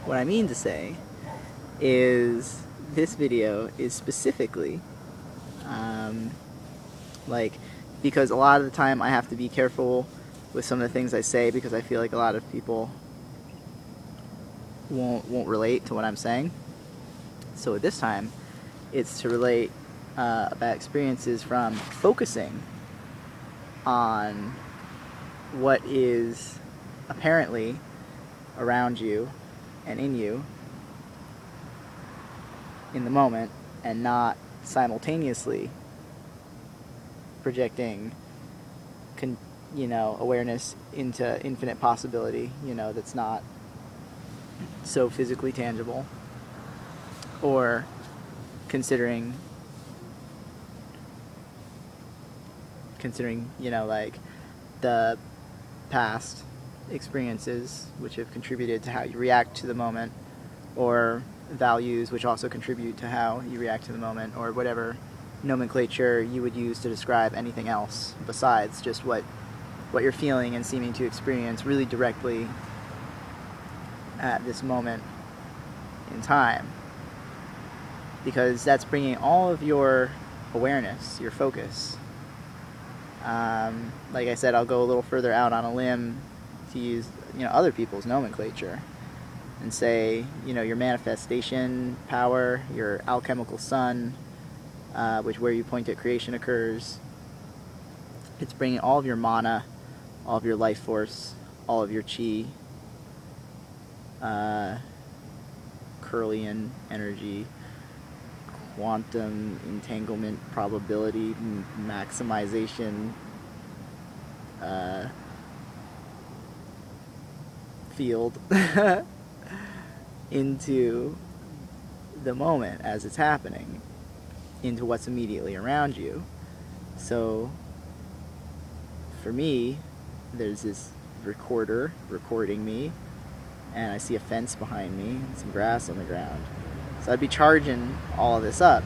What I mean to say is this video is specifically, um, like, because a lot of the time I have to be careful with some of the things I say because I feel like a lot of people won't relate to what I'm saying. So this time, it's to relate about experiences from focusing on what is apparently around you and in you in the moment, and not simultaneously projecting awareness into infinite possibility, that's not so physically tangible, or considering like the past experiences which have contributed to how you react to the moment, or values which also contribute to how you react to the moment, or whatever nomenclature you would use to describe anything else besides just what you're feeling and seeming to experience really directly at this moment in time. Because that's bringing all of your awareness, your focus. Like I said, I'll go a little further out on a limb to use other people's nomenclature and say, your manifestation power, your alchemical sun, where you point at creation occurs. It's bringing all of your mana, all of your life force, all of your chi, Curlian energy, quantum entanglement probability maximization field into the moment as it's happening, into what's immediately around you. So for me, there's this recorder recording me, and I see a fence behind me and some grass on the ground. So I'd be charging all of this up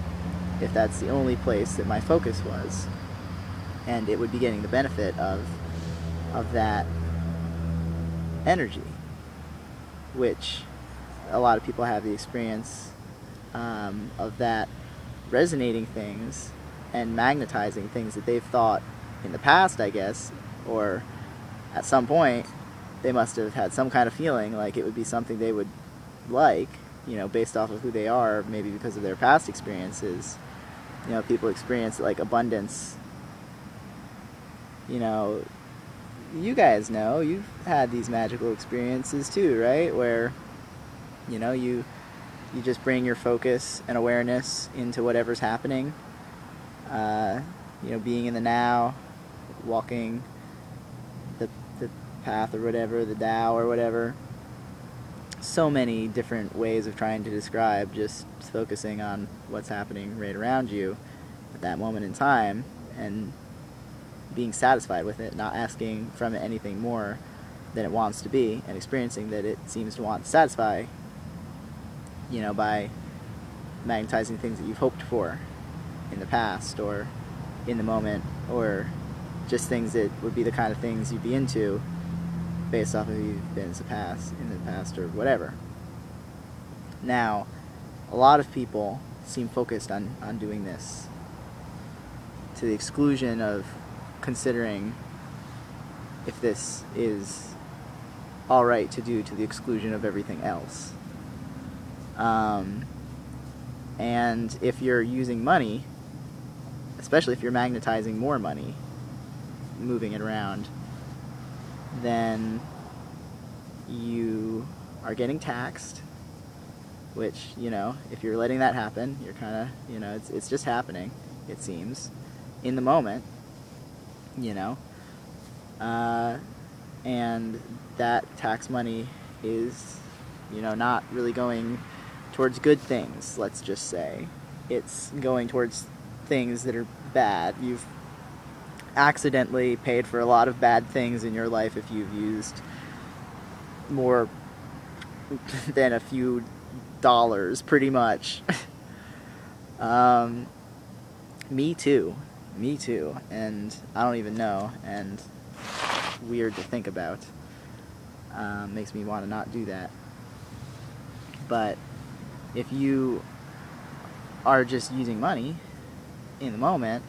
if that's the only place that my focus was, and it would be getting the benefit of that energy, which a lot of people have the experience of that resonating things and magnetizing things that they've thought in the past, I guess, or at some point they must have had some kind of feeling like it would be something they would like, based off of who they are, maybe because of their past experiences. People experience like abundance. You guys know, you've had these magical experiences too, right? Where, you just bring your focus and awareness into whatever's happening. Being in the now, walking the path or whatever, the Tao or whatever. So many different ways of trying to describe just focusing on what's happening right around you at that moment in time, and being satisfied with it, not asking from it anything more than it wants to be, and experiencing that it seems to want to satisfy, by magnetizing things that you've hoped for in the past or in the moment, or just things that would be the kind of things you'd be into based off of who you've been in the past or whatever. Now, a lot of people seem focused on doing this to the exclusion of considering if this is alright to do, to the exclusion of everything else. And if you're using money, especially if you're magnetizing more money, moving it around, then you are getting taxed, which, if you're letting that happen, you're kind of, it's just happening, it seems, in the moment, and that tax money is, not really going towards good things, let's just say. It's going towards things that are bad. You've accidentally paid for a lot of bad things in your life if you've used more than a few dollars, pretty much. Me too, and I don't even know, and weird to think about. Makes me want to not do that. But if you are just using money in the moment,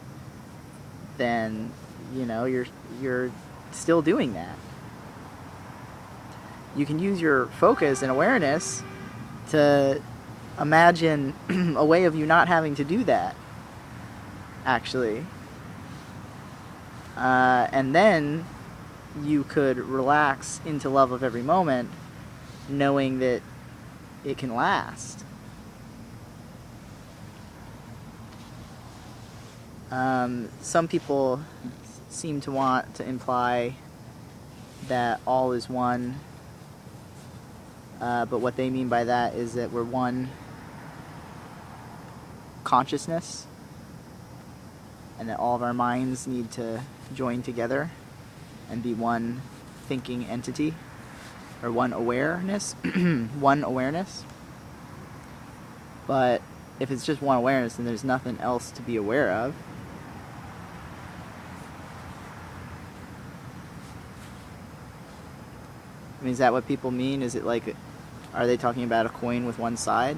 then you're still doing that. You can use your focus and awareness to imagine a way of you not having to do that, actually. And then you could relax into love of every moment, knowing that it can last. Some people seem to want to imply that all is one, but what they mean by that is that we're one consciousness, and that all of our minds need to join together and be one thinking entity, or one awareness. One awareness. But if it's just one awareness, then there's nothing else to be aware of. I mean, is that what people mean? Is it like, are they talking about a coin with one side?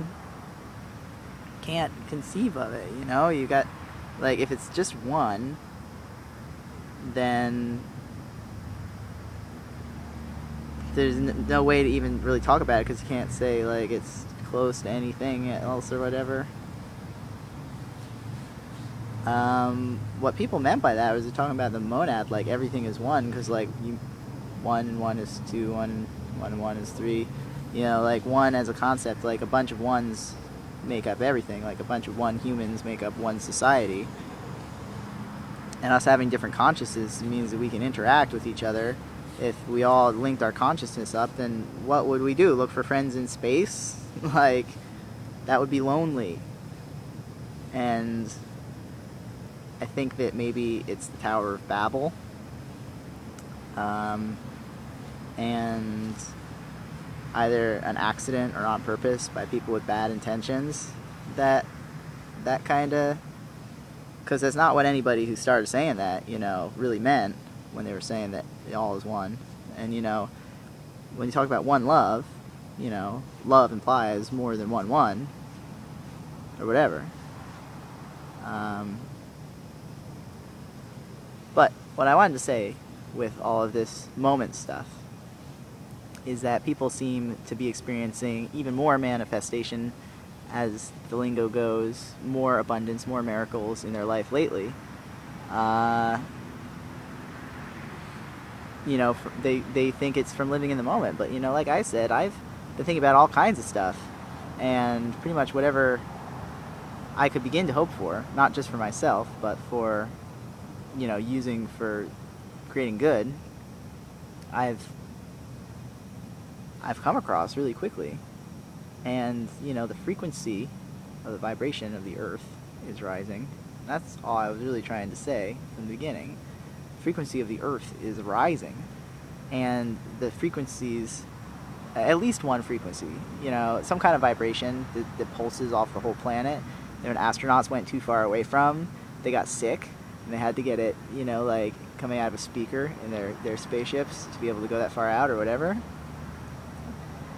Can't conceive of it, you got, like, if it's just one, then there's no way to even really talk about it, because you can't say, like, it's close to anything else or whatever. What people meant by that was they're talking about the monad, like everything is one, because like 1 and 1 is 2, 1 and 1 is 3. Like one as a concept, like a bunch of ones make up everything. Like a bunch of one humans make up one society. And us having different consciousnesses means that we can interact with each other. If we all linked our consciousness up, then what would we do? Look for friends in space? Like, that would be lonely. And I think that maybe it's the Tower of Babel. And either an accident or on purpose by people with bad intentions, that kind of, because that's not what anybody who started saying that really meant when they were saying that all is one. And when you talk about one love, love implies more than one or whatever. But what I wanted to say with all of this moment stuff is that people seem to be experiencing even more manifestation, as the lingo goes, more abundance, more miracles in their life lately. They think it's from living in the moment, but like I said, I've been thinking about all kinds of stuff, and pretty much whatever I could begin to hope for, not just for myself, but for using for creating good, I've come across really quickly. And the frequency of the vibration of the earth is rising. That's all I was really trying to say from the beginning. The frequency of the earth is rising, and the frequencies, at least one frequency, some kind of vibration that pulses off the whole planet, that when astronauts went too far away from, they got sick, and they had to get it, like coming out of a speaker in their spaceships to be able to go that far out or whatever.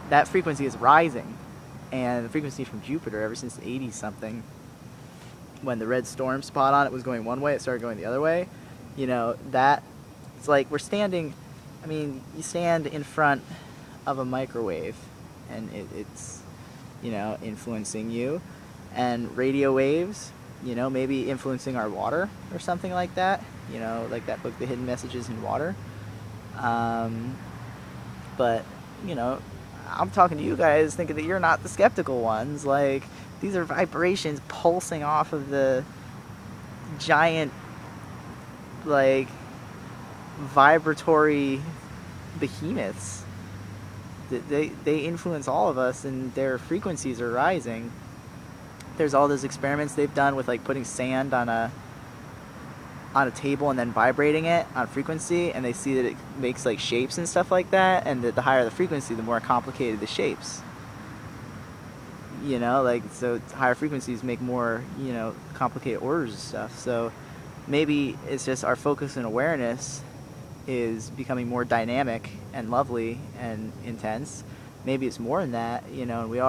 That frequency is rising. And the frequency from Jupiter, ever since the 80s something, when the red storm spot on it was going one way, it started going the other way. That, it's like we're standing, you stand in front of a microwave, and it's, influencing you. And radio waves, maybe influencing our water or something like that. Like that book, The Hidden Messages in Water. But, I'm talking to you guys thinking that you're not the skeptical ones. Like, these are vibrations pulsing off of the giant, like, vibratory behemoths. They influence all of us, and their frequencies are rising. There's all those experiments they've done with, like, putting sand on a table and then vibrating it on frequency, and they see that it makes like shapes and stuff like that, and that the higher the frequency, the more complicated the shapes. So higher frequencies make more, complicated orders and stuff. So maybe it's just our focus and awareness is becoming more dynamic and lovely and intense. Maybe it's more than that, and we